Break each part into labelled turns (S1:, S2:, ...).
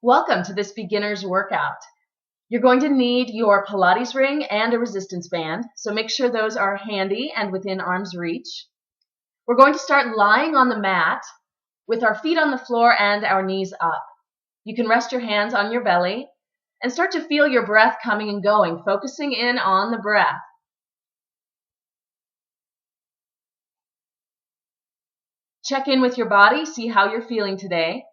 S1: Welcome to this beginner's workout. You're going to need your Pilates ring and a resistance band, so make sure those are handy and within arm's reach. We're going to start lying on the mat with our feet on the floor and our knees up. You can rest your hands on your belly and start to feel your breath coming and going, focusing in on the breath. Check in with your body, see how you're feeling today.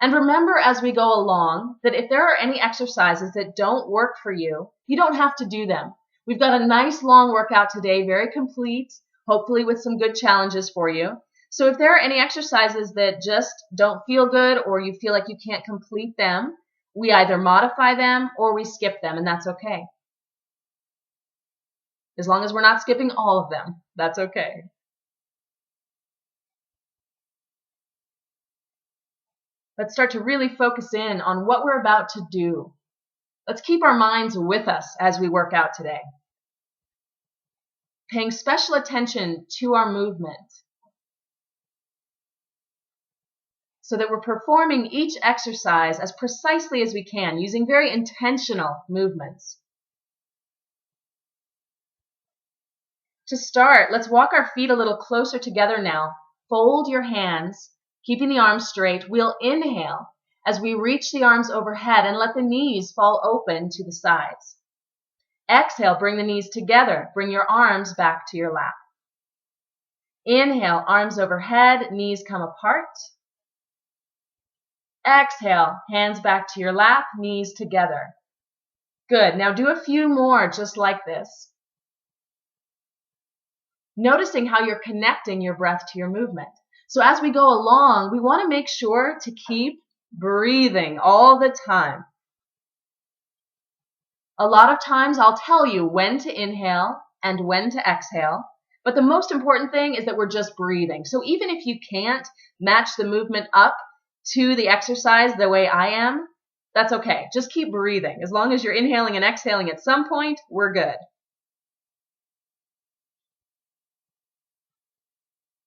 S1: And remember as we go along that if there are any exercises that don't work for you, you don't have to do them. We've got a nice long workout today, very complete, hopefully with some good challenges for you. So if there are any exercises that just don't feel good or you feel like you can't complete them, we either modify them or we skip them, and that's okay. As long as we're not skipping all of them, that's okay. Let's start to really focus in on what we're about to do. Let's keep our minds with us as we work out today. Paying special attention to our movement so that we're performing each exercise as precisely as we can, using very intentional movements. To start, let's walk our feet a little closer together now. Fold your hands, keeping the arms straight. We'll inhale as we reach the arms overhead and let the knees fall open to the sides. Exhale, bring the knees together. Bring your arms back to your lap. Inhale, arms overhead, knees come apart. Exhale, hands back to your lap, knees together. Good. Now do a few more just like this. Noticing how you're connecting your breath to your movement. So as we go along, we want to make sure to keep breathing all the time. A lot of times I'll tell you when to inhale and when to exhale, but the most important thing is that we're just breathing. So even if you can't match the movement up to the exercise the way I am, that's okay. Just keep breathing. As long as you're inhaling and exhaling at some point, we're good.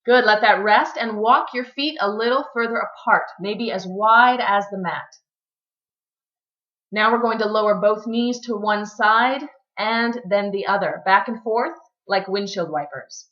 S1: Good, let that rest and walk your feet a little further apart, maybe as wide as the mat. Now we're going to lower both knees to one side and then the other, back and forth like windshield wipers.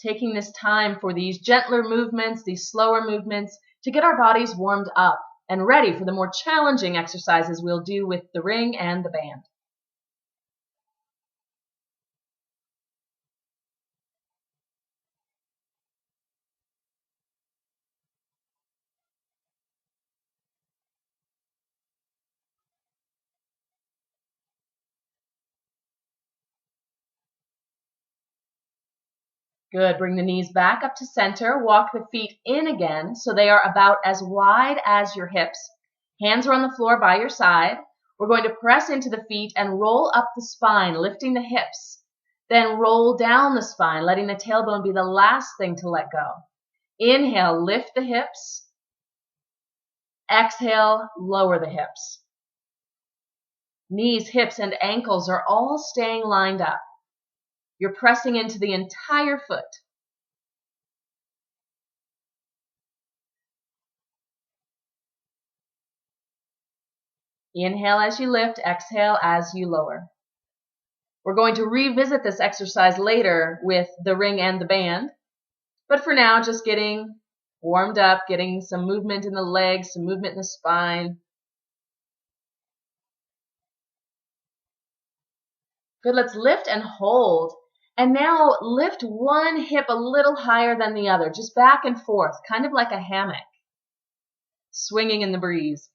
S1: Taking this time for these gentler movements, these slower movements, to get our bodies warmed up and ready for the more challenging exercises we'll do with the ring and the band. Good. Bring the knees back up to center. Walk the feet in again so they are about as wide as your hips. Hands are on the floor by your side. We're going to press into the feet and roll up the spine, lifting the hips. Then roll down the spine, letting the tailbone be the last thing to let go. Inhale, lift the hips. Exhale, lower the hips. Knees, hips, and ankles are all staying lined up. You're pressing into the entire foot. Inhale as you lift, exhale as you lower. We're going to revisit this exercise later with the ring and the band, but for now, just getting warmed up, getting some movement in the legs, some movement in the spine. Good, let's lift and hold. And now lift one hip a little higher than the other, just back and forth, kind of like a hammock, swinging in the breeze.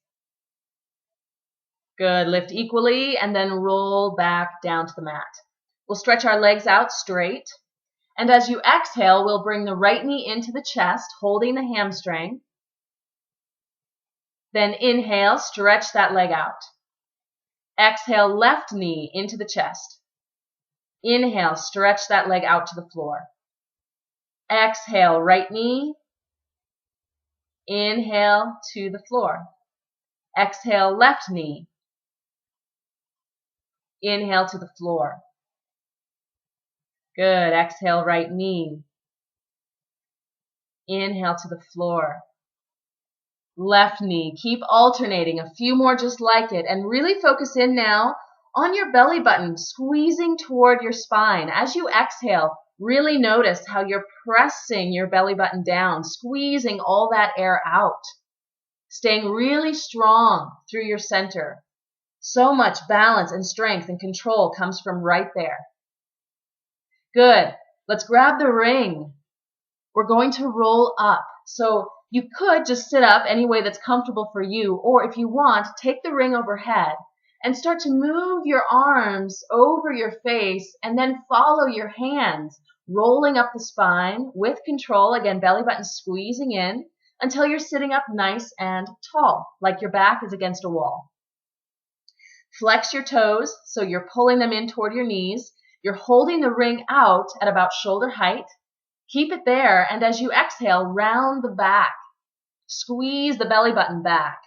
S1: Good, lift equally and then roll back down to the mat. We'll stretch our legs out straight. And as you exhale, we'll bring the right knee into the chest, holding the hamstring. Then inhale, stretch that leg out. Exhale, left knee into the chest. Inhale, stretch that leg out to the floor. Exhale, right knee. Inhale to the floor. Exhale, left knee. Inhale to the floor. Good. Exhale, right knee. Inhale to the floor. Left knee. Keep alternating. A few more just like it. And really focus in now on your belly button, squeezing toward your spine. As you exhale, really notice how you're pressing your belly button down, squeezing all that air out. Staying really strong through your center. So much balance and strength and control comes from right there. Good. Let's grab the ring. We're going to roll up. So you could just sit up any way that's comfortable for you, or if you want, take the ring overhead and start to move your arms over your face and then follow your hands, rolling up the spine with control. Again, belly button squeezing in until you're sitting up nice and tall, like your back is against a wall. Flex your toes so you're pulling them in toward your knees. You're holding the ring out at about shoulder height. Keep it there, and as you exhale, round the back. Squeeze the belly button back,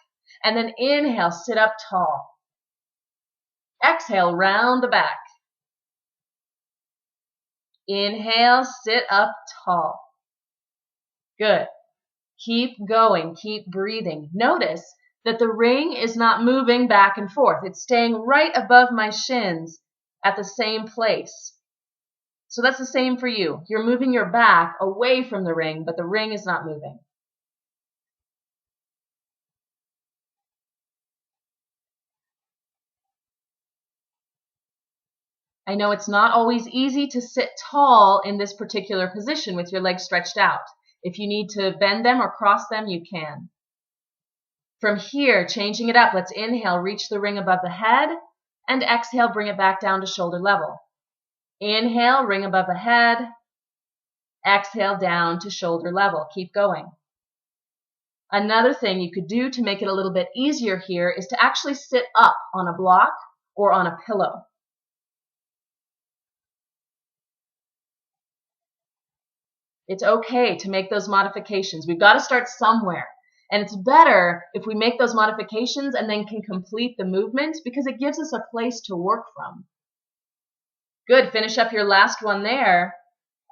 S1: and then inhale, sit up tall. Exhale, round the back. Inhale, sit up tall. Good. Keep going, keep breathing. Notice that the ring is not moving back and forth. It's staying right above my shins at the same place. So that's the same for you. You're moving your back away from the ring, but the ring is not moving. I know it's not always easy to sit tall in this particular position with your legs stretched out. If you need to bend them or cross them, you can. From here, changing it up, let's inhale, reach the ring above the head, and exhale, bring it back down to shoulder level. Inhale, ring above the head. Exhale, down to shoulder level. Keep going. Another thing you could do to make it a little bit easier here is to actually sit up on a block or on a pillow. It's okay to make those modifications. We've got to start somewhere. And it's better if we make those modifications and then can complete the movement because it gives us a place to work from. Good. Finish up your last one there.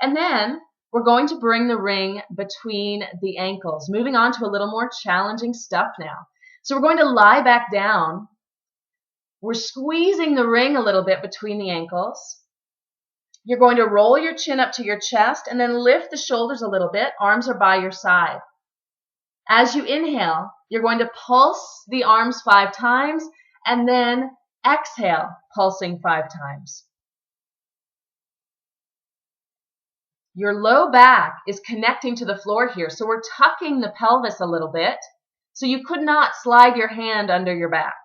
S1: And then we're going to bring the ring between the ankles, moving on to a little more challenging stuff now. So we're going to lie back down. We're squeezing the ring a little bit between the ankles. You're going to roll your chin up to your chest and then lift the shoulders a little bit. Arms are by your side. As you inhale, you're going to pulse the arms 5 times and then exhale, pulsing 5 times. Your low back is connecting to the floor here, so we're tucking the pelvis a little bit, so you could not slide your hand under your back.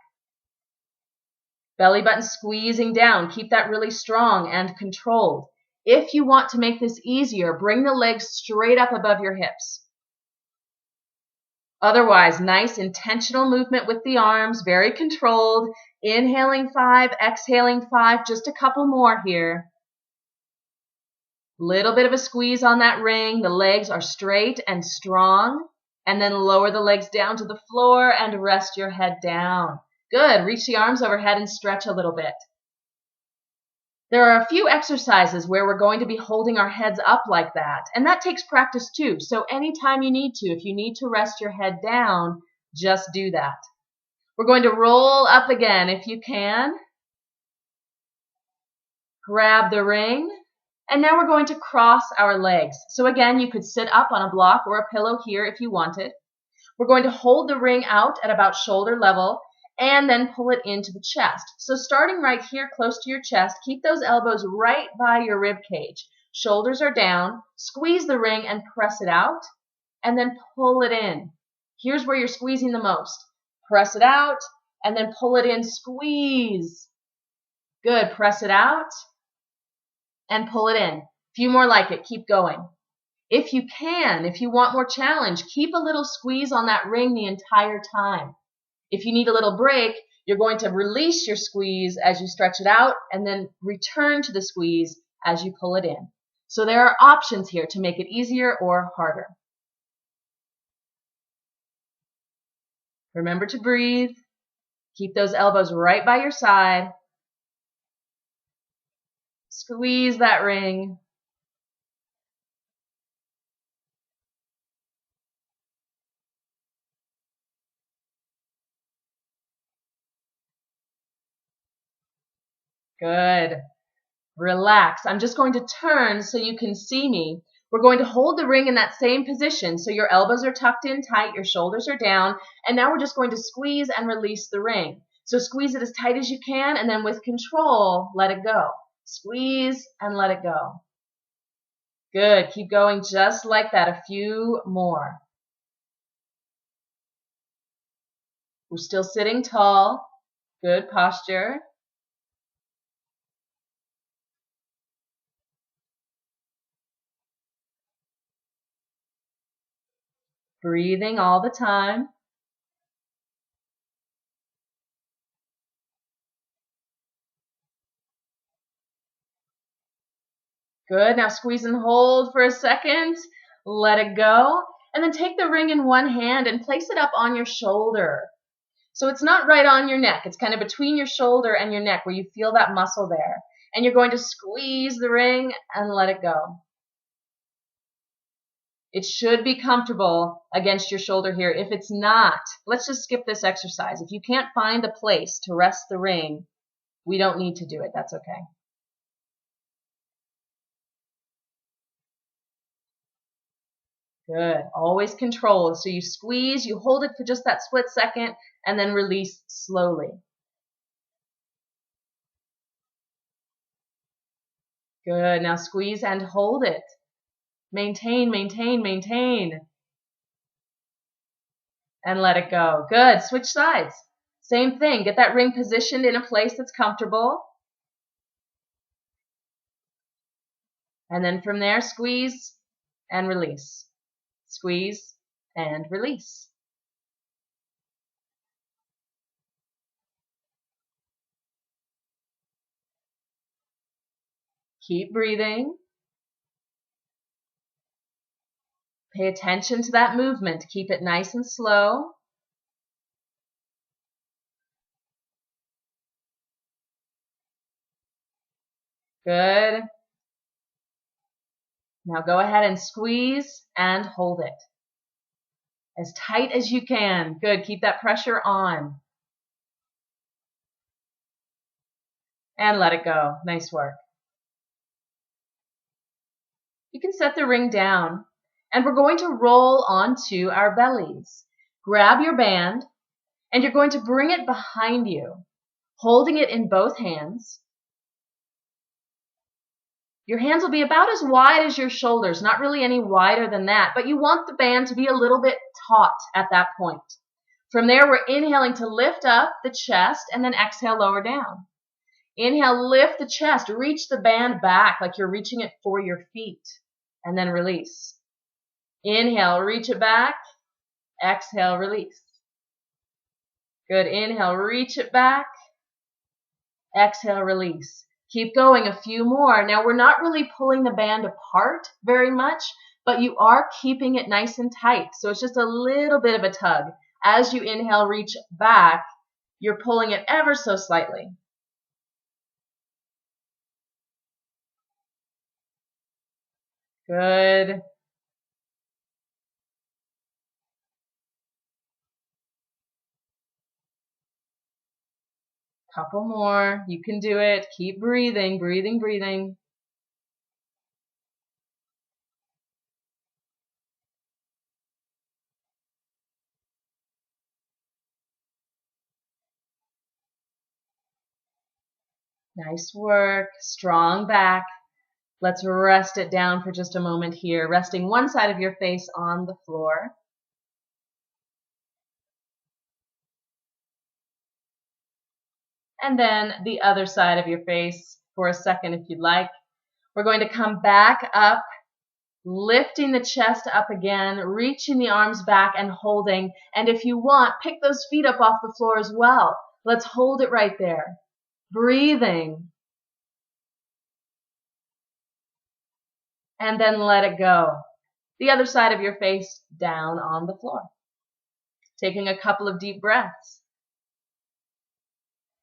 S1: Belly button squeezing down. Keep that really strong and controlled. If you want to make this easier, bring the legs straight up above your hips. Otherwise, nice intentional movement with the arms, very controlled. Inhaling 5, exhaling 5, just a couple more here. Little bit of a squeeze on that ring. The legs are straight and strong. And then lower the legs down to the floor and rest your head down. Good. Reach the arms overhead and stretch a little bit. There are a few exercises where we're going to be holding our heads up like that, and that takes practice too. So anytime you need to, if you need to rest your head down, just do that. We're going to roll up again if you can. Grab the ring, and now we're going to cross our legs. So again, you could sit up on a block or a pillow here if you wanted. We're going to hold the ring out at about shoulder level and then pull it into the chest. So starting right here close to your chest, keep those elbows right by your rib cage. Shoulders are down. Squeeze the ring and press it out, and then pull it in. Here's where you're squeezing the most. Press it out, and then pull it in. Squeeze. Good. Press it out, and pull it in. A few more like it. Keep going. If you can, if you want more challenge, keep a little squeeze on that ring the entire time. If you need a little break, you're going to release your squeeze as you stretch it out and then return to the squeeze as you pull it in. So there are options here to make it easier or harder. Remember to breathe. Keep those elbows right by your side. Squeeze that ring. Good. Relax. I'm just going to turn so you can see me. We're going to hold the ring in that same position. So your elbows are tucked in tight, your shoulders are down, and now we're just going to squeeze and release the ring. So squeeze it as tight as you can, and then with control, let it go. Squeeze and let it go. Good. Keep going just like that. A few more. We're still sitting tall. Good posture. Breathing all the time. Good. Now squeeze and hold for a second. Let it go. And then take the ring in one hand and place it up on your shoulder. So it's not right on your neck. It's kind of between your shoulder and your neck where you feel that muscle there. And you're going to squeeze the ring and let it go. It should be comfortable against your shoulder here. If it's not, let's just skip this exercise. If you can't find a place to rest the ring, we don't need to do it. That's okay. Good. Always control. So you squeeze, you hold it for just that split second, and then release slowly. Good. Now squeeze and hold it. Maintain, maintain, maintain. And let it go. Good. Switch sides. Same thing. Get that ring positioned in a place that's comfortable. And then from there, squeeze and release. Squeeze and release. Keep breathing. Pay attention to that movement. Keep it nice and slow. Good. Now go ahead and squeeze and hold it. As tight as you can. Good. Keep that pressure on. And let it go. Nice work. You can set the ring down, and we're going to roll onto our bellies. Grab your band, and you're going to bring it behind you, holding it in both hands. Your hands will be about as wide as your shoulders, not really any wider than that, but you want the band to be a little bit taut at that point. From there, we're inhaling to lift up the chest, and then exhale, lower down. Inhale, lift the chest, reach the band back like you're reaching it for your feet, and then release. Inhale, reach it back. Exhale, release. Good. Inhale, reach it back. Exhale, release. Keep going, a few more. Now, we're not really pulling the band apart very much, but you are keeping it nice and tight. So it's just a little bit of a tug. As you inhale, reach back, you're pulling it ever so slightly. Good. Couple more. You can do it. Keep breathing, breathing, breathing. Nice work. Strong back. Let's rest it down for just a moment here, resting one side of your face on the floor. And then the other side of your face for a second if you'd like. We're going to come back up, lifting the chest up again, reaching the arms back and holding. And if you want, pick those feet up off the floor as well. Let's hold it right there. Breathing. And then let it go. The other side of your face down on the floor. Taking a couple of deep breaths.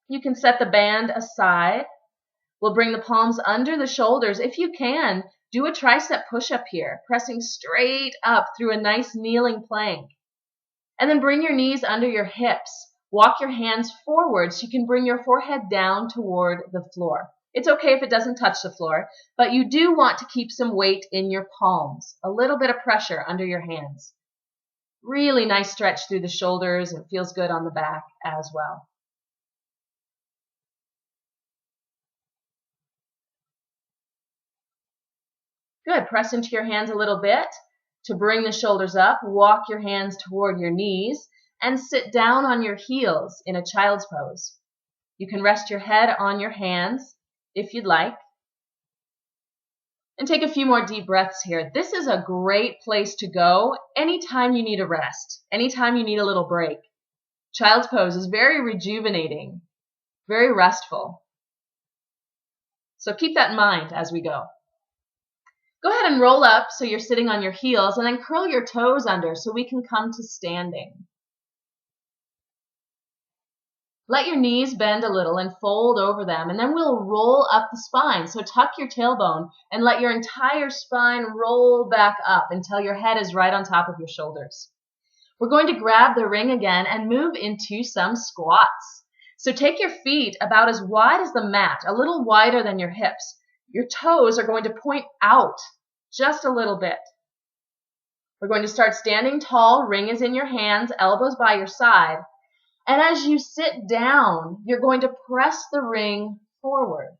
S1: You can set the band aside. We'll bring the palms under the shoulders. If you can, do a tricep push-up here, pressing straight up through a nice kneeling plank. And then bring your knees under your hips. Walk your hands forward so you can bring your forehead down toward the floor. It's okay if it doesn't touch the floor, but you do want to keep some weight in your palms, a little bit of pressure under your hands. Really nice stretch through the shoulders, and feels good on the back as well. Good. Press into your hands a little bit to bring the shoulders up. Walk your hands toward your knees and sit down on your heels in a child's pose. You can rest your head on your hands if you'd like. And take a few more deep breaths here. This is a great place to go anytime you need a rest, anytime you need a little break. Child's pose is very rejuvenating, very restful. So keep that in mind as we go. Go ahead and roll up so you're sitting on your heels, and then curl your toes under so we can come to standing. Let your knees bend a little and fold over them, and then we'll roll up the spine. So tuck your tailbone and let your entire spine roll back up until your head is right on top of your shoulders. We're going to grab the ring again and move into some squats. So take your feet about as wide as the mat, a little wider than your hips. Your toes are going to point out just a little bit. We're going to start standing tall. Ring is in your hands, elbows by your side. And as you sit down, you're going to press the ring forward.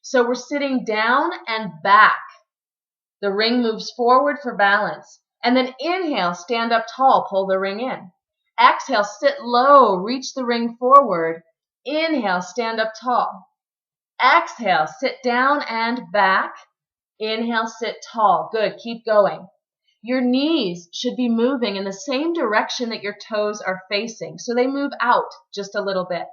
S1: So we're sitting down and back. The ring moves forward for balance. And then inhale, stand up tall, pull the ring in. Exhale, sit low, reach the ring forward. Inhale, stand up tall. Exhale, sit down and back. Inhale, sit tall. Good, keep going. Your knees should be moving in the same direction that your toes are facing, so they move out just a little bit.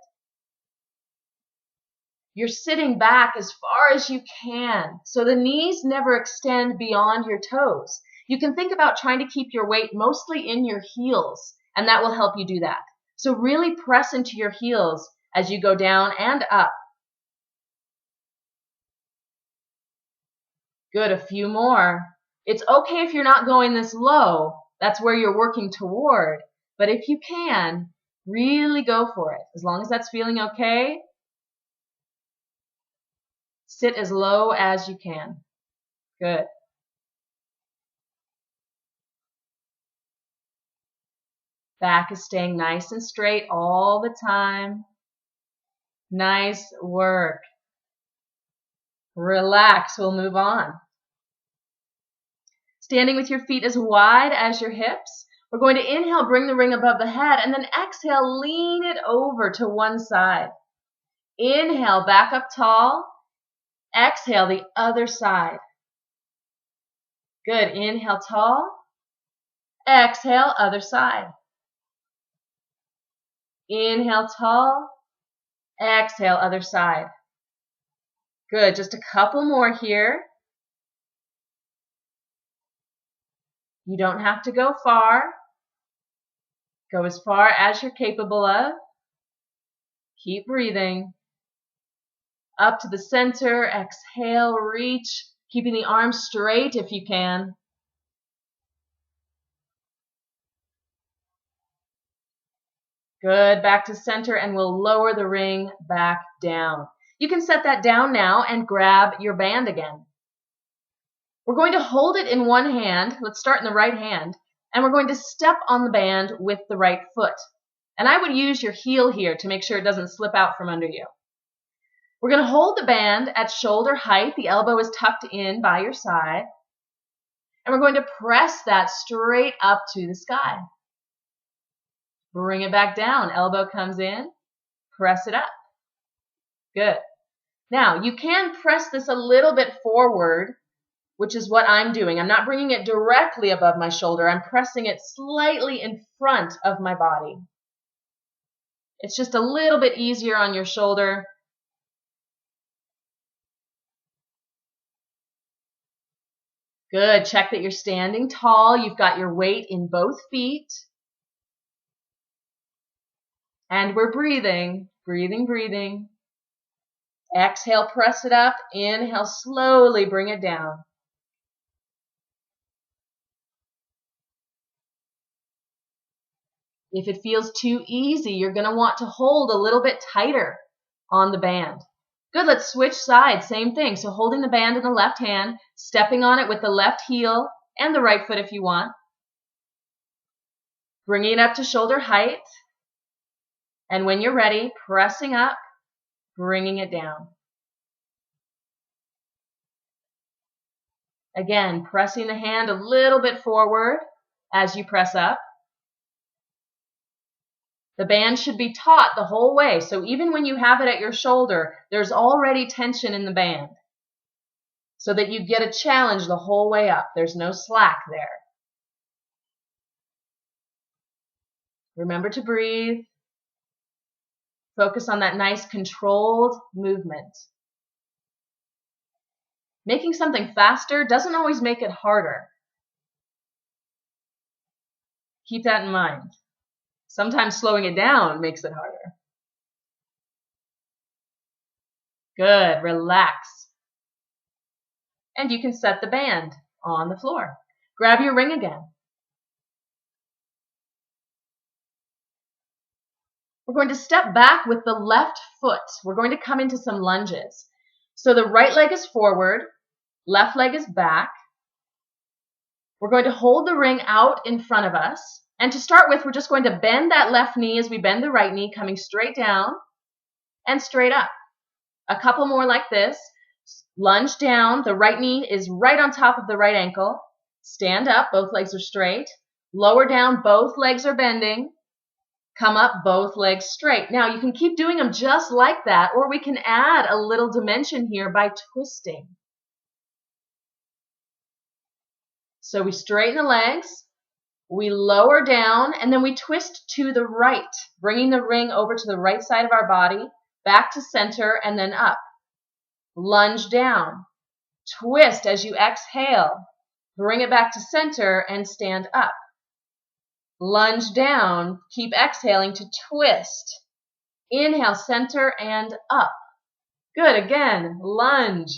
S1: You're sitting back as far as you can, so the knees never extend beyond your toes. You can think about trying to keep your weight mostly in your heels, and that will help you do that. So really press into your heels as you go down and up. Good, a few more. It's okay if you're not going this low. That's where you're working toward. But if you can, really go for it. As long as that's feeling okay, sit as low as you can. Good. Back is staying nice and straight all the time. Nice work. Relax, we'll move on. Standing with your feet as wide as your hips. We're going to inhale, bring the ring above the head, and then exhale, lean it over to one side. Inhale, back up tall. Exhale, the other side. Good, inhale tall. Exhale, other side. Inhale tall. Exhale, other side. Good, just a couple more here. You don't have to go far. Go as far as you're capable of. Keep breathing. Up to the center, exhale, reach, keeping the arms straight if you can. Good, back to center, and we'll lower the ring back down. You can set that down now and grab your band again. We're going to hold it in one hand. Let's start in the right hand. And we're going to step on the band with the right foot. And I would use your heel here to make sure it doesn't slip out from under you. We're going to hold the band at shoulder height. The elbow is tucked in by your side. And we're going to press that straight up to the sky. Bring it back down. Elbow comes in. Press it up. Good. Now, you can press this a little bit forward, which is what I'm doing. I'm not bringing it directly above my shoulder. I'm pressing it slightly in front of my body. It's just a little bit easier on your shoulder. Good. Check that you're standing tall. You've got your weight in both feet. And we're breathing, breathing, breathing. Exhale, press it up. Inhale, slowly bring it down. If it feels too easy, you're going to want to hold a little bit tighter on the band. Good, let's switch sides, same thing. So holding the band in the left hand, stepping on it with the left heel and the right foot if you want. Bringing it up to shoulder height. And when you're ready, pressing up, bringing it down. Again, pressing the hand a little bit forward as you press up. The band should be taut the whole way, so even when you have it at your shoulder, there's already tension in the band, so that you get a challenge the whole way up. There's no slack there. Remember to breathe. Focus on that nice controlled movement. Making something faster doesn't always make it harder. Keep that in mind. Sometimes slowing it down makes it harder. Good, relax. And you can set the band on the floor. Grab your ring again. We're going to step back with the left foot. We're going to come into some lunges. So the right leg is forward, left leg is back. We're going to hold the ring out in front of us. And to start with, we're just going to bend that left knee as we bend the right knee, coming straight down and straight up. A couple more like this. Lunge down. The right knee is right on top of the right ankle. Stand up. Both legs are straight. Lower down. Both legs are bending. Come up. Both legs straight. Now, you can keep doing them just like that, or we can add a little dimension here by twisting. So we straighten the legs. We lower down, and then we twist to the right, bringing the ring over to the right side of our body, back to center, and then up. Lunge down. Twist as you exhale. Bring it back to center and stand up. Lunge down. Keep exhaling to twist. Inhale, center, and up. Good. Again, lunge.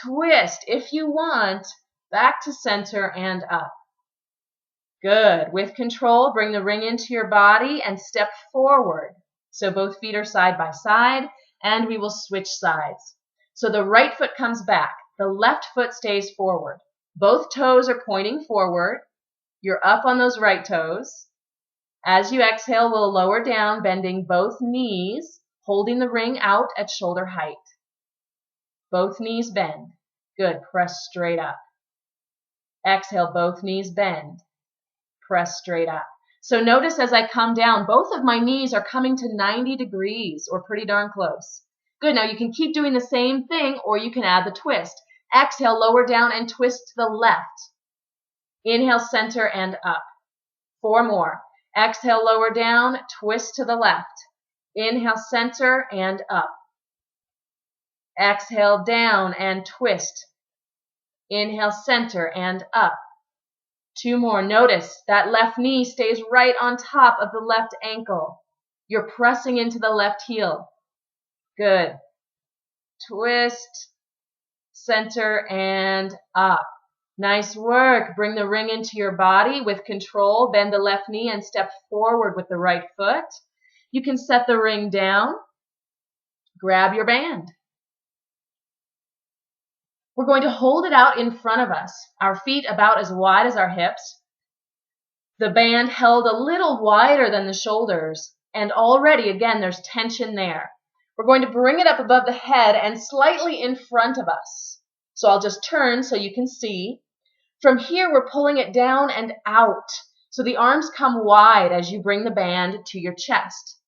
S1: Twist. If you want, back to center and up. Good. With control, bring the ring into your body and step forward. So both feet are side by side, and we will switch sides. So the right foot comes back. The left foot stays forward. Both toes are pointing forward. You're up on those right toes. As you exhale, we'll lower down, bending both knees, holding the ring out at shoulder height. Both knees bend. Good. Press straight up. Exhale, both knees bend. Press straight up. So notice as I come down, both of my knees are coming to 90 degrees or pretty darn close. Good. Now you can keep doing the same thing, or you can add the twist. Exhale, lower down and twist to the left. Inhale, center and up. 4 more. Exhale, lower down, twist to the left. Inhale, center and up. Exhale, down and twist. Inhale, center and up. 2 more. Notice that left knee stays right on top of the left ankle. You're pressing into the left heel. Good. Twist, center, and up. Nice work. Bring the ring into your body with control. Bend the left knee and step forward with the right foot. You can set the ring down. Grab your band. We're going to hold it out in front of us, our feet about as wide as our hips. The band held a little wider than the shoulders, and already, again, there's tension there. We're going to bring it up above the head and slightly in front of us. So I'll just turn so you can see. From here, we're pulling it down and out. So the arms come wide as you bring the band to your chest.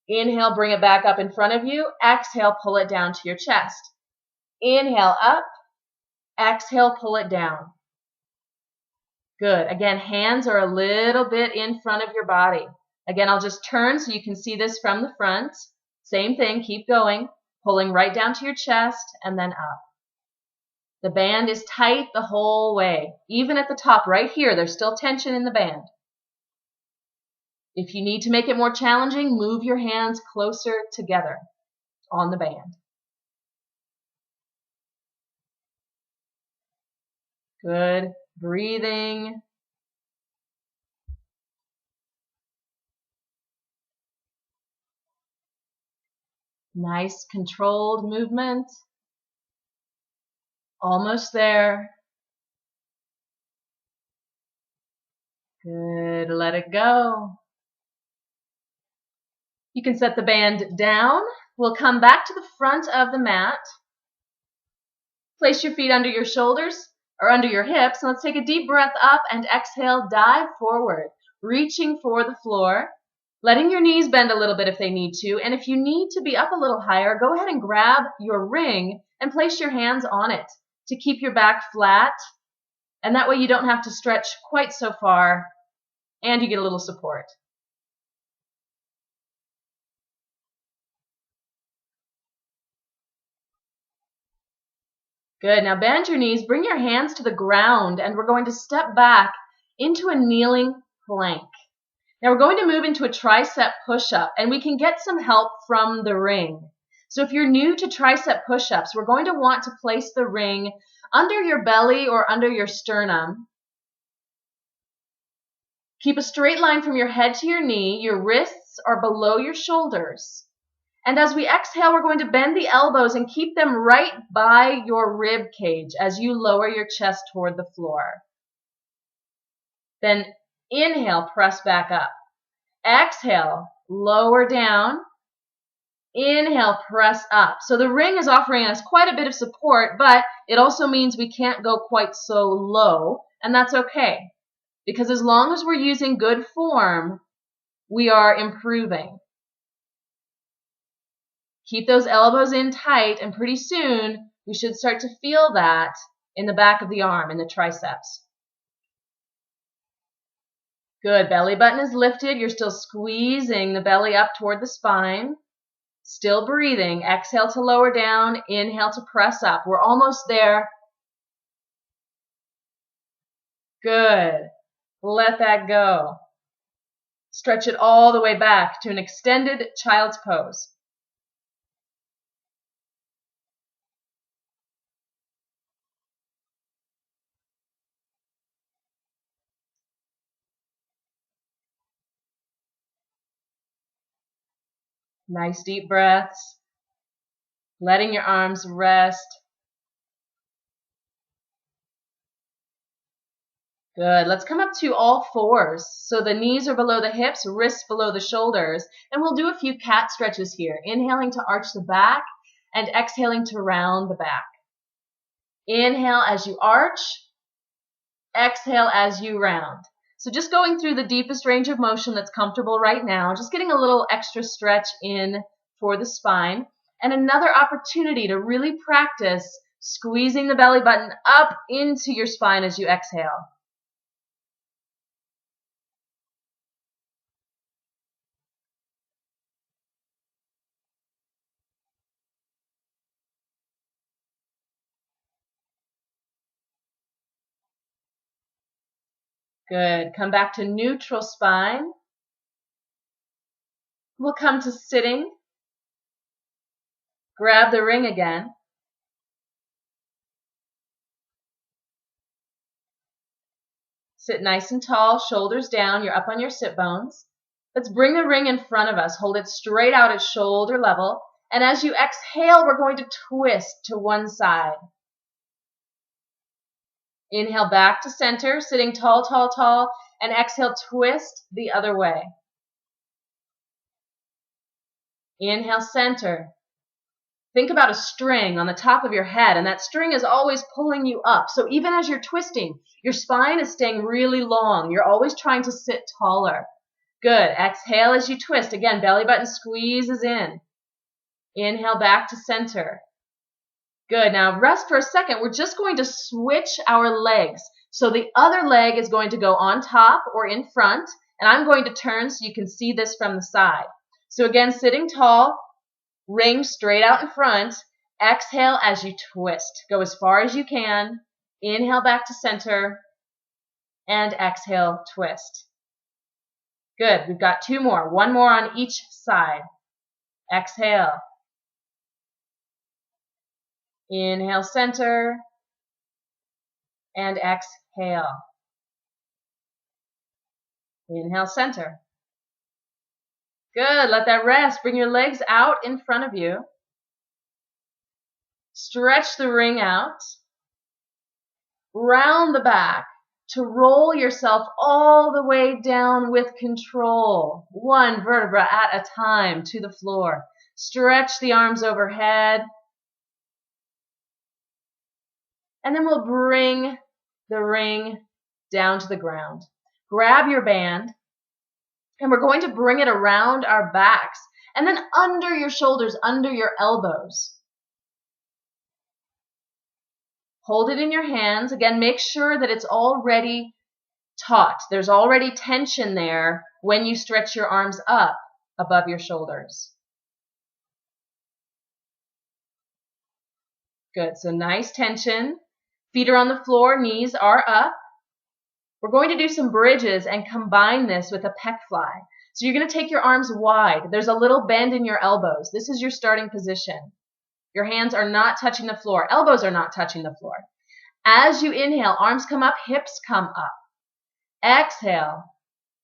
S1: Inhale, bring it back up in front of you. Exhale, pull it down to your chest. Inhale, up. Exhale, pull it down. Good. Again, hands are a little bit in front of your body. Again, I'll just turn so you can see this from the front. Same thing, keep going. Pulling right down to your chest and then up. The band is tight the whole way. Even at the top right here, there's still tension in the band. If you need to make it more challenging, move your hands closer together on the band. Good. Breathing. Nice controlled movement. Almost there. Good. Let it go. You can set the band down. We'll come back to the front of the mat. Place your feet under your shoulders or under your hips. And let's take a deep breath up and exhale, dive forward, reaching for the floor, letting your knees bend a little bit if they need to. And if you need to be up a little higher, go ahead and grab your ring and place your hands on it to keep your back flat. And that way you don't have to stretch quite so far and you get a little support. Good. Now bend your knees, bring your hands to the ground, and we're going to step back into a kneeling plank. Now we're going to move into a tricep push-up, and we can get some help from the ring. So if you're new to tricep push-ups, we're going to want to place the ring under your belly or under your sternum. Keep a straight line from your head to your knee. Your wrists are below your shoulders. And as we exhale, we're going to bend the elbows and keep them right by your rib cage as you lower your chest toward the floor. Then inhale, press back up. Exhale, lower down. Inhale, press up. So the ring is offering us quite a bit of support, but it also means we can't go quite so low, and that's okay. Because as long as we're using good form, we are improving. Keep those elbows in tight, and pretty soon we should start to feel that in the back of the arm, in the triceps. Good. Belly button is lifted. You're still squeezing the belly up toward the spine. Still breathing. Exhale to lower down. Inhale to press up. We're almost there. Good. Let that go. Stretch it all the way back to an extended child's pose. Nice deep breaths. Letting your arms rest. Good. Let's come up to all fours. So the knees are below the hips, wrists below the shoulders. And we'll do a few cat stretches here. Inhaling to arch the back and exhaling to round the back. Inhale as you arch. Exhale as you round. So just going through the deepest range of motion that's comfortable right now, just getting a little extra stretch in for the spine, and another opportunity to really practice squeezing the belly button up into your spine as you exhale. Good. Come back to neutral spine. We'll come to sitting. Grab the ring again. Sit nice and tall, shoulders down. You're up on your sit bones. Let's bring the ring in front of us. Hold it straight out at shoulder level. And as you exhale, we're going to twist to one side. Inhale back to center, sitting tall, tall, tall. And exhale, twist the other way. Inhale, center. Think about a string on the top of your head, and that string is always pulling you up. So even as you're twisting, your spine is staying really long. You're always trying to sit taller. Good. Exhale as you twist. Again, belly button squeezes in. Inhale back to center. Good. Now rest for a second. We're just going to switch our legs. So the other leg is going to go on top or in front, and I'm going to turn so you can see this from the side. So again, sitting tall, ring straight out in front. Exhale as you twist. Go as far as you can. Inhale back to center, and exhale, twist. Good. We've got two more. One more on each side. Exhale. Inhale, center. And exhale. Inhale, center. Good. Let that rest. Bring your legs out in front of you. Stretch the ring out. Round the back to roll yourself all the way down with control. One vertebra at a time to the floor. Stretch the arms overhead. And then we'll bring the ring down to the ground. Grab your band. And we're going to bring it around our backs and then under your shoulders, under your elbows. Hold it in your hands. Again, make sure that it's already taut. There's already tension there when you stretch your arms up above your shoulders. Good. So nice tension. Feet are on the floor, knees are up. We're going to do some bridges and combine this with a pec fly. So you're going to take your arms wide. There's a little bend in your elbows. This is your starting position. Your hands are not touching the floor. Elbows are not touching the floor. As you inhale, arms come up, hips come up. Exhale,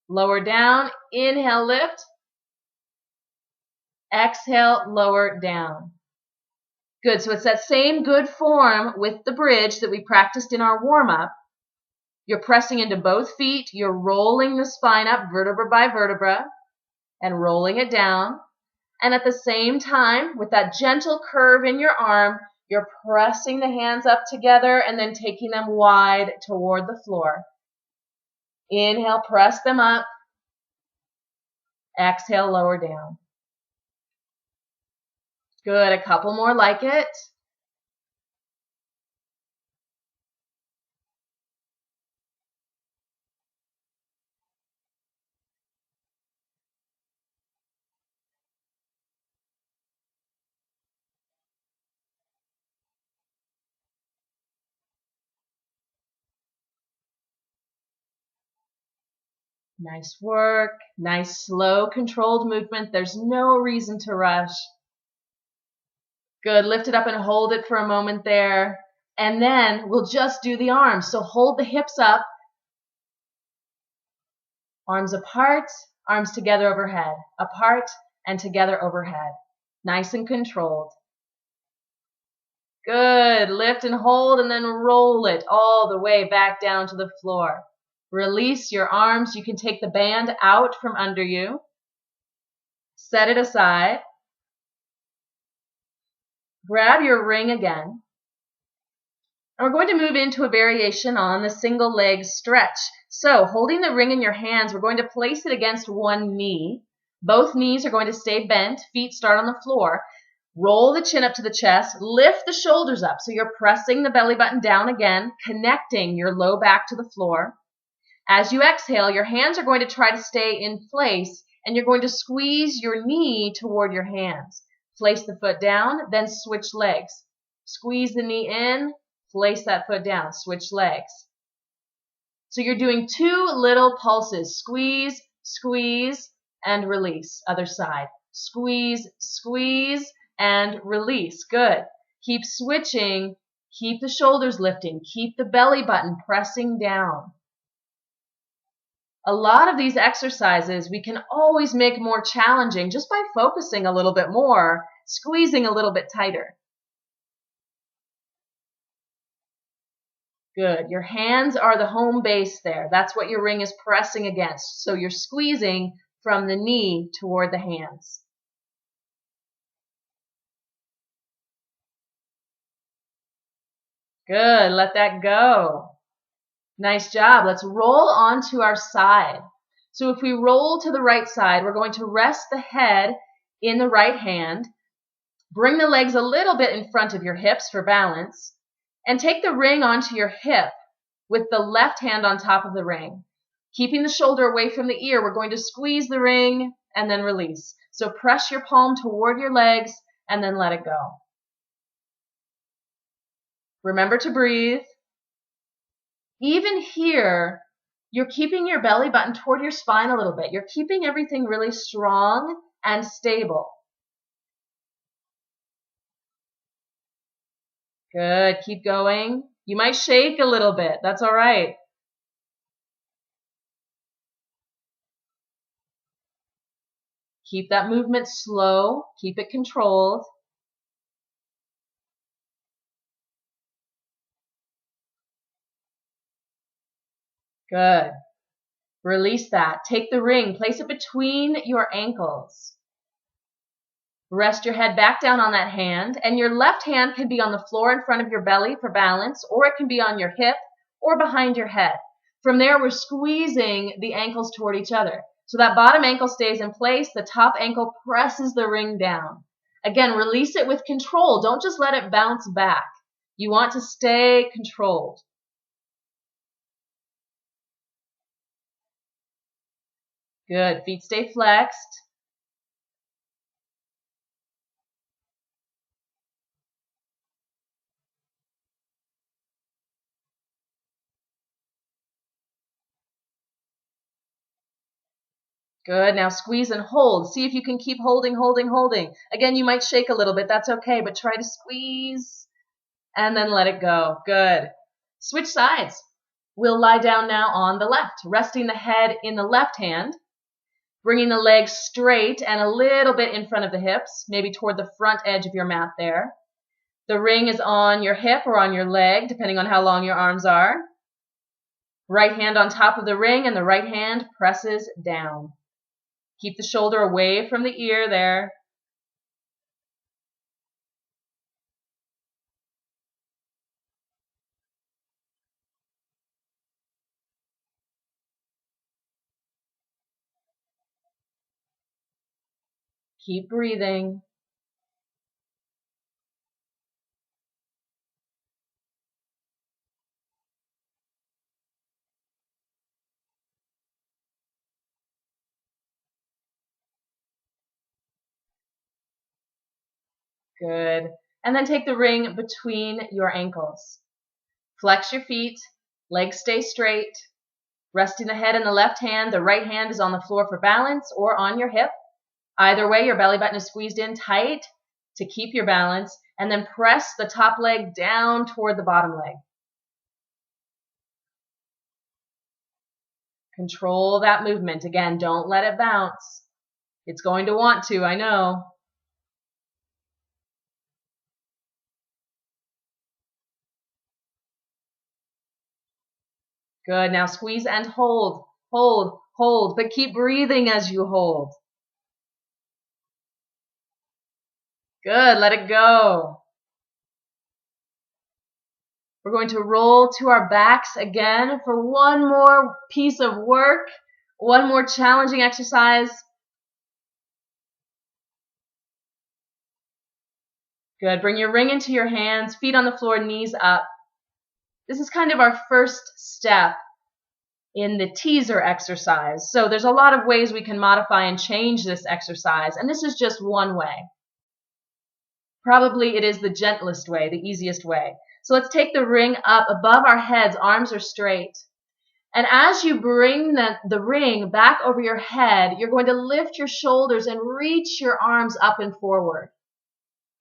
S1: lower down. Inhale, lift. Exhale, lower down. Good. So it's that same good form with the bridge that we practiced in our warm-up. You're pressing into both feet. You're rolling the spine up vertebra by vertebra and rolling it down. And at the same time, with that gentle curve in your arm, you're pressing the hands up together and then taking them wide toward the floor. Inhale, press them up. Exhale, lower down. Good. A couple more like it. Nice work. Nice, slow, controlled movement. There's no reason to rush. Good. Lift it up and hold it for a moment there. And then we'll just do the arms. So hold the hips up. Arms apart, arms together overhead. Apart and together overhead. Nice and controlled. Good. Lift and hold and then roll it all the way back down to the floor. Release your arms. You can take the band out from under you. Set it aside. Grab your ring again. And we're going to move into a variation on the single leg stretch. So holding the ring in your hands, we're going to place it against one knee. Both knees are going to stay bent. Feet start on the floor. Roll the chin up to the chest. Lift the shoulders up. So you're pressing the belly button down again, connecting your low back to the floor. As you exhale, your hands are going to try to stay in place, and you're going to squeeze your knee toward your hands. Place the foot down, then switch legs. Squeeze the knee in, place that foot down, switch legs. So you're doing two little pulses. Squeeze, squeeze, and release. Other side. Squeeze, squeeze, and release. Good. Keep switching. Keep the shoulders lifting. Keep the belly button pressing down. A lot of these exercises we can always make more challenging just by focusing a little bit more, squeezing a little bit tighter. Good. Your hands are the home base there. That's what your ring is pressing against. So you're squeezing from the knee toward the hands. Good. Let that go. Nice job. Let's roll onto our side. So if we roll to the right side, we're going to rest the head in the right hand. Bring the legs a little bit in front of your hips for balance. And take the ring onto your hip with the left hand on top of the ring. Keeping the shoulder away from the ear, we're going to squeeze the ring and then release. So press your palm toward your legs and then let it go. Remember to breathe. Even here, you're keeping your belly button toward your spine a little bit. You're keeping everything really strong and stable. Good. Keep going. You might shake a little bit. That's all right. Keep that movement slow. Keep it controlled. Good. Release that. Take the ring. Place it between your ankles. Rest your head back down on that hand, and your left hand can be on the floor in front of your belly for balance, or it can be on your hip or behind your head. From there, we're squeezing the ankles toward each other. So that bottom ankle stays in place, the top ankle presses the ring down. Again, release it with control. Don't just let it bounce back. You want to stay controlled. Good. Feet stay flexed. Good. Now squeeze and hold. See if you can keep holding, holding, holding. Again, you might shake a little bit. That's okay, but try to squeeze and then let it go. Good. Switch sides. We'll lie down now on the left, resting the head in the left hand, bringing the legs straight and a little bit in front of the hips, maybe toward the front edge of your mat there. The ring is on your hip or on your leg, depending on how long your arms are. Right hand on top of the ring and the right hand presses down. Keep the shoulder away from the ear there. Keep breathing. Good. And then take the ring between your ankles. Flex your feet. Legs stay straight. Resting the head in the left hand. The right hand is on the floor for balance or on your hip. Either way, your belly button is squeezed in tight to keep your balance. And then press the top leg down toward the bottom leg. Control that movement. Again, don't let it bounce. It's going to want to, I know. Good. Now squeeze and hold, hold, hold, but keep breathing as you hold. Good. Let it go. We're going to roll to our backs again for one more piece of work, one more challenging exercise. Good. Bring your ring into your hands, feet on the floor, knees up. This is kind of our first step in the teaser exercise. So there's a lot of ways we can modify and change this exercise, and this is just one way. Probably it is the gentlest way, the easiest way. So let's take the ring up above our heads, arms are straight. And as you bring the ring back over your head, you're going to lift your shoulders and reach your arms up and forward.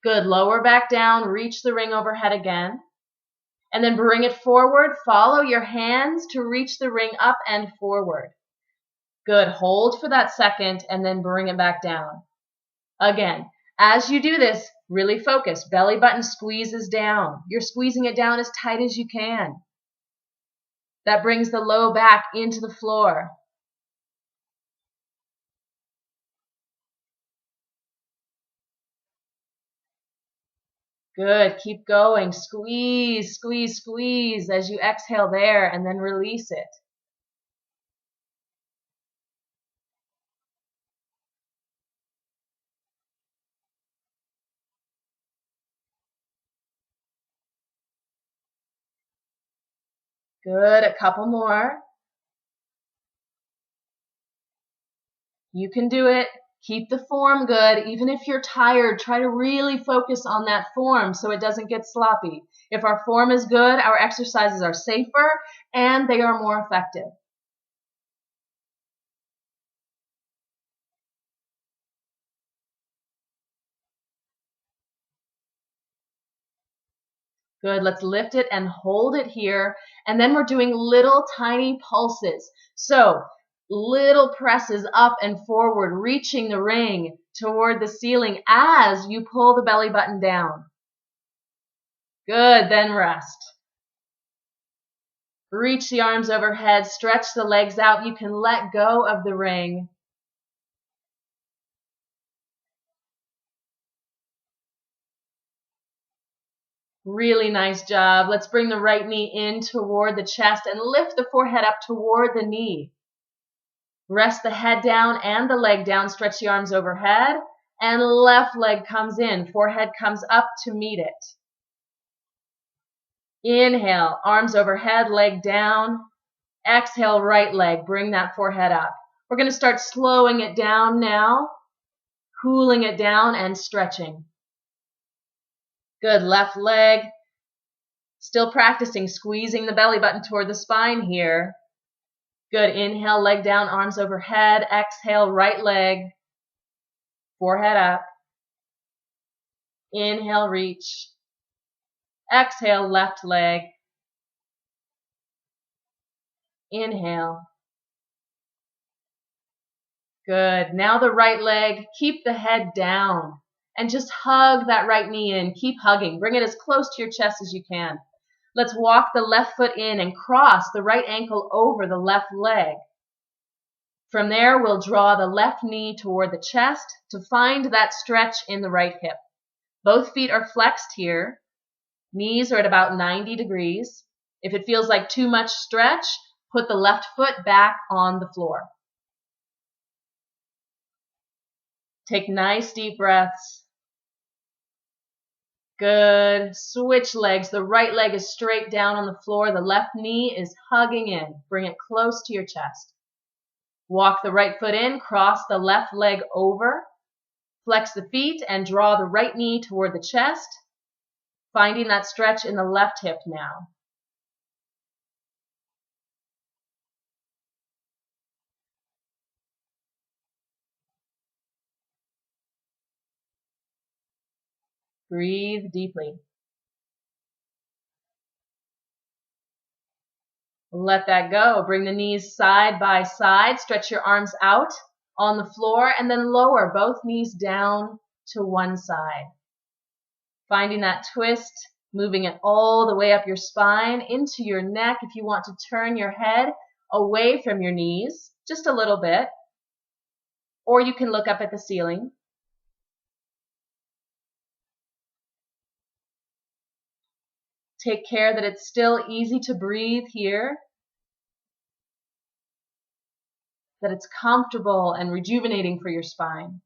S1: Good. Lower back down, reach the ring overhead again. And then bring it forward. Follow your hands to reach the ring up and forward. Good. Hold for that second and then bring it back down. Again, as you do this, really focus. Belly button squeezes down. You're squeezing it down as tight as you can. That brings the low back into the floor. Good. Keep going. Squeeze, squeeze, squeeze as you exhale there and then release it. Good. A couple more. You can do it. Keep the form good. Even if you're tired, try to really focus on that form so it doesn't get sloppy. If our form is good, our exercises are safer and they are more effective. Good, let's lift it and hold it here. And then we're doing little tiny pulses. So little presses up and forward, reaching the ring toward the ceiling as you pull the belly button down. Good, then rest. Reach the arms overhead, stretch the legs out. You can let go of the ring. Really nice job. Let's bring the right knee in toward the chest and lift the forehead up toward the knee. Rest the head down and the leg down. Stretch the arms overhead. And left leg comes in. Forehead comes up to meet it. Inhale, arms overhead, leg down. Exhale, right leg. Bring that forehead up. We're going to start slowing it down now. Cooling it down and stretching. Good, left leg. Still practicing, squeezing the belly button toward the spine here. Good, inhale, leg down, arms overhead. Exhale, right leg. Forehead up. Inhale, reach. Exhale, left leg. Inhale. Good, now the right leg. Keep the head down. And just hug that right knee in. Keep hugging. Bring it as close to your chest as you can. Let's walk the left foot in and cross the right ankle over the left leg. From there, we'll draw the left knee toward the chest to find that stretch in the right hip. Both feet are flexed here. Knees are at about 90 degrees. If it feels like too much stretch, put the left foot back on the floor. Take nice deep breaths. Good. Switch legs. The right leg is straight down on the floor. The left knee is hugging in. Bring it close to your chest. Walk the right foot in. Cross the left leg over. Flex the feet and draw the right knee toward the chest. Finding that stretch in the left hip now. Breathe deeply. Let that go. Bring the knees side by side. Stretch your arms out on the floor and then lower both knees down to one side. Finding that twist, moving it all the way up your spine into your neck. If you want to turn your head away from your knees, just a little bit, or you can look up at the ceiling. Take care that it's still easy to breathe here, that it's comfortable and rejuvenating for your spine.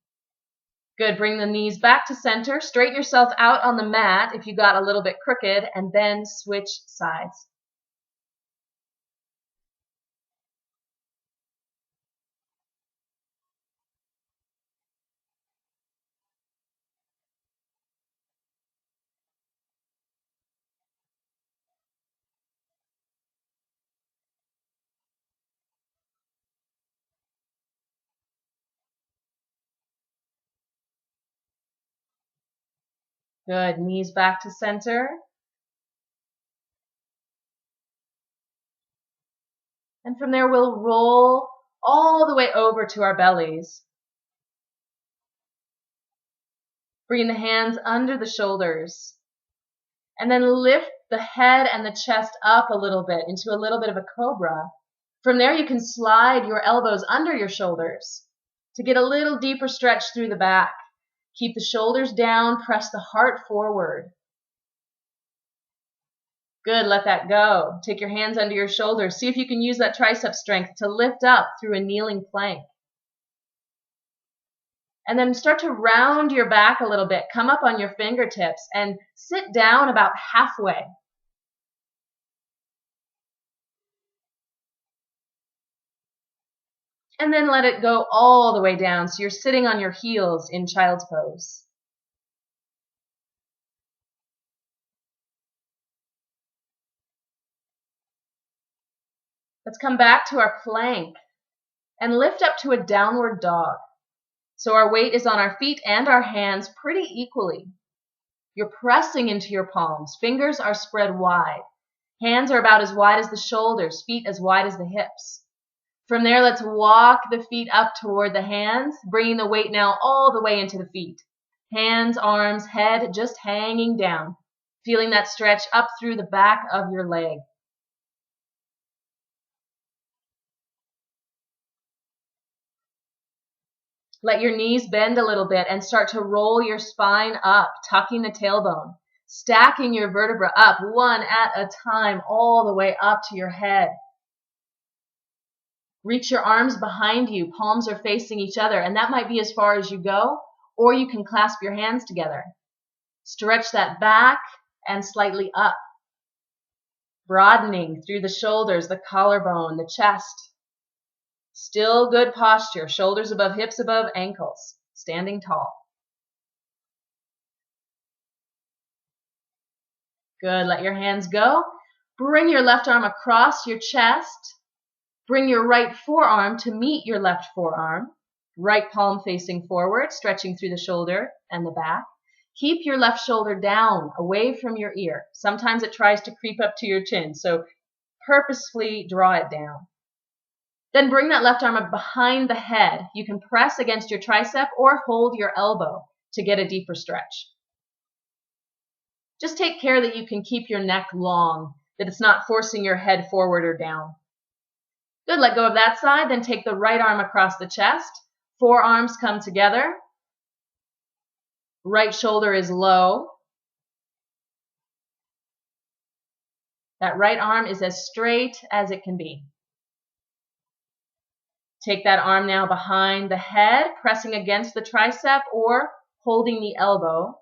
S1: Good, bring the knees back to center, straighten yourself out on the mat if you got a little bit crooked, and then switch sides. Good, knees back to center. And from there, we'll roll all the way over to our bellies. Bring the hands under the shoulders. And then lift the head and the chest up a little bit into a little bit of a cobra. From there, you can slide your elbows under your shoulders to get a little deeper stretch through the back. Keep the shoulders down, press the heart forward. Good, let that go. Take your hands under your shoulders. See if you can use that tricep strength to lift up through a kneeling plank. And then start to round your back a little bit. Come up on your fingertips and sit down about halfway. And then let it go all the way down so you're sitting on your heels in child's pose. Let's come back to our plank and lift up to a downward dog. So our weight is on our feet and our hands pretty equally. You're pressing into your palms. Fingers are spread wide. Hands are about as wide as the shoulders, feet as wide as the hips. From there, let's walk the feet up toward the hands, bringing the weight now all the way into the feet. Hands, arms, head just hanging down. Feeling that stretch up through the back of your leg. Let your knees bend a little bit and start to roll your spine up, tucking the tailbone. Stacking your vertebra up one at a time all the way up to your head. Reach your arms behind you. Palms are facing each other, and that might be as far as you go, or you can clasp your hands together. Stretch that back and slightly up. Broadening through the shoulders, the collarbone, the chest. Still good posture. Shoulders above hips, above ankles. Standing tall. Good. Let your hands go. Bring your left arm across your chest. Bring your right forearm to meet your left forearm. Right palm facing forward, stretching through the shoulder and the back. Keep your left shoulder down, away from your ear. Sometimes it tries to creep up to your chin, so purposefully draw it down. Then bring that left arm up behind the head. You can press against your tricep or hold your elbow to get a deeper stretch. Just take care that you can keep your neck long, that it's not forcing your head forward or down. Good, let go of that side, then take the right arm across the chest. Forearms come together. Right shoulder is low. That right arm is as straight as it can be. Take that arm now behind the head, pressing against the tricep or holding the elbow.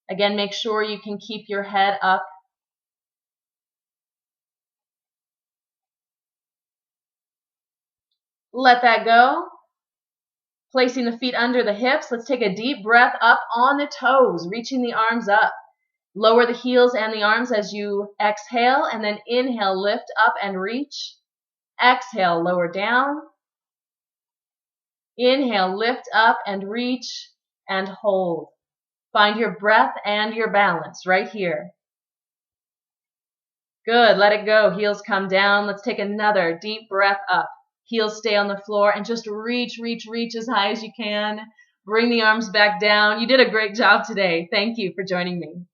S1: Again, make sure you can keep your head up. Let that go. Placing the feet under the hips, let's take a deep breath up on the toes, reaching the arms up. Lower the heels and the arms as you exhale, and then inhale, lift up and reach. Exhale, lower down. Inhale, lift up and reach and hold. Find your breath and your balance right here. Good, let it go. Heels come down. Let's take another deep breath up. Heels stay on the floor and just reach, reach, reach as high as you can. Bring the arms back down. You did a great job today. Thank you for joining me.